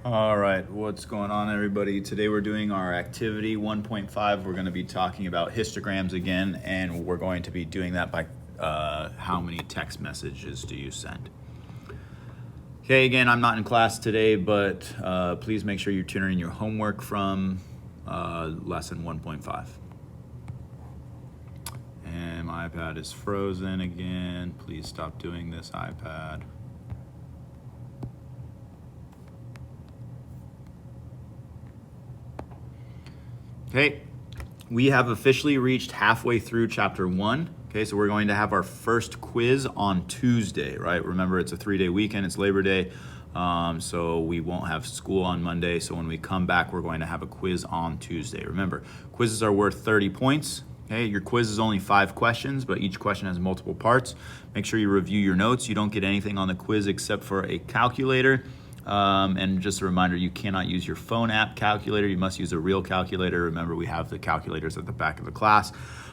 All right, what's going on, everybody? Today we're doing our activity 1.5. We're going to be talking about histograms again, and we're going to be doing that by how many text messages do you send. Okay, again, I'm not in class today, but please make sure you're tuning in your homework from lesson 1.5. And my iPad is frozen again. Please stop doing this, iPad. Okay, we have officially reached halfway through chapter 1. Okay, so we're going to have our first quiz on Tuesday, right? Remember, it's a 3-day weekend, it's Labor Day, so we won't have school on Monday. So when we come back, we're going to have a quiz on Tuesday. Remember, quizzes are worth 30 points. Okay, your quiz is only 5 questions, but each question has multiple parts. Make sure you review your notes. You don't get anything on the quiz except for a calculator. And just a reminder, you cannot use your phone app calculator. You must use a real calculator. Remember, we have the calculators at the back of the class.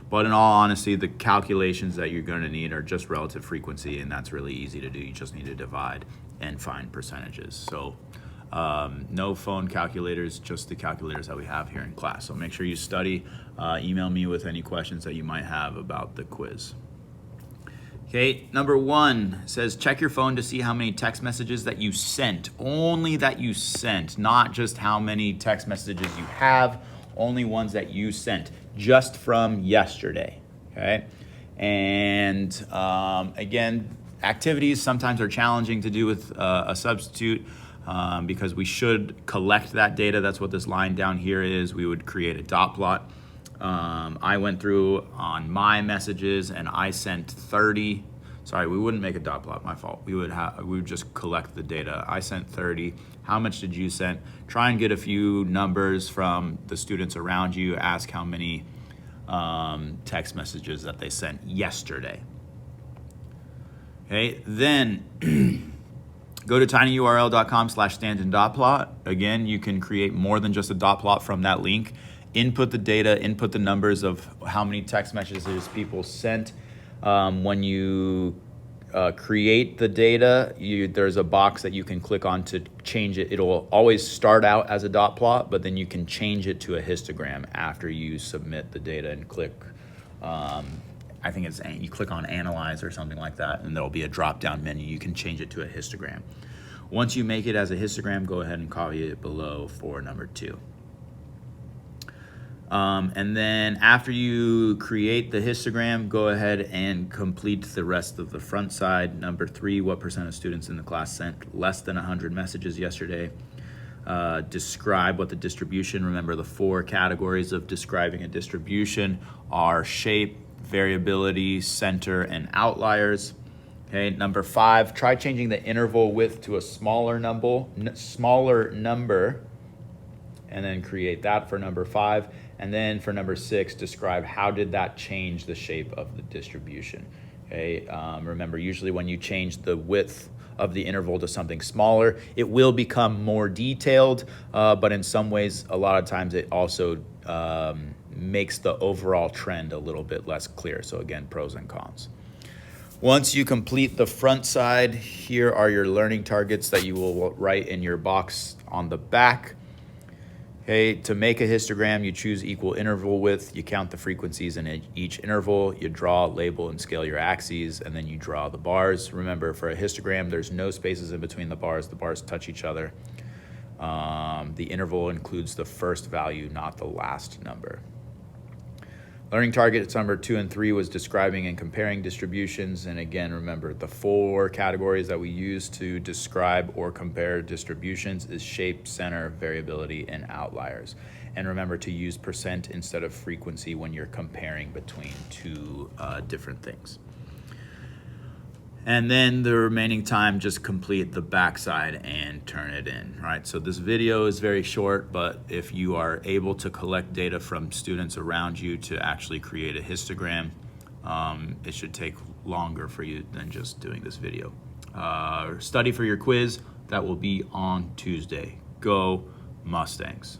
But in all honesty, the calculations that you're going to need are just relative frequency, and that's really easy to do. You just need to divide and find percentages. So no phone calculators, just the calculators that we have here in class. So make sure you study. Email me with any questions that you might have about the quiz. Okay, number 1 says check your phone to see how many text messages that you sent. Only that you sent, not just how many text messages you have, only ones that you sent, just from yesterday, okay? And again, activities sometimes are challenging to do with a substitute because we should collect that data. That's what this line down here is. We would create a dot plot. I went through on my messages and I sent 30. Sorry, we wouldn't make a dot plot, my fault. We would just collect the data. I sent 30. How much did you send? Try and get a few numbers from the students around you. Ask how many text messages that they sent yesterday. Okay, then go to tinyurl.com/stanton.plot. Again, you can create more than just a dot plot from that link. Input the data, input the numbers of how many text messages people sent. When you create the data, there's a box that you can click on to change it. It'll always start out as a dot plot, but then you can change it to a histogram after you submit the data and click, I think you click on Analyze or something like that, and there'll be a drop-down menu. You can change it to a histogram. Once you make it as a histogram, go ahead and copy it below for number 2. And then after you create the histogram, go ahead and complete the rest of the front side. Number 3, what percent of students in the class sent less than 100 messages yesterday? Describe what the distribution, remember the 4 categories of describing a distribution are shape, variability, center, and outliers. Okay, number 5, try changing the interval width to a smaller number, and then create that for number 5. And then for number 6, describe how did that change the shape of the distribution. Okay, remember, usually when you change the width of the interval to something smaller, it will become more detailed, but in some ways, a lot of times it also makes the overall trend a little bit less clear. So again, pros and cons. Once you complete the front side, here are your learning targets that you will write in your box on the back. Okay, to make a histogram, you choose equal interval width, you count the frequencies in each interval, you draw, label, and scale your axes, and then you draw the bars. Remember, for a histogram, there's no spaces in between the bars touch each other. The interval includes the first value, not the last number. Learning targets number 2 and 3 was describing and comparing distributions. And again, remember the 4 categories that we use to describe or compare distributions is shape, center, variability, and outliers. And remember to use percent instead of frequency when you're comparing between 2 different things. And then the remaining time, just complete the backside and turn it in, right? So this video is very short, but if you are able to collect data from students around you to actually create a histogram, it should take longer for you than just doing this video. Study for your quiz. That will be on Tuesday. Go Mustangs.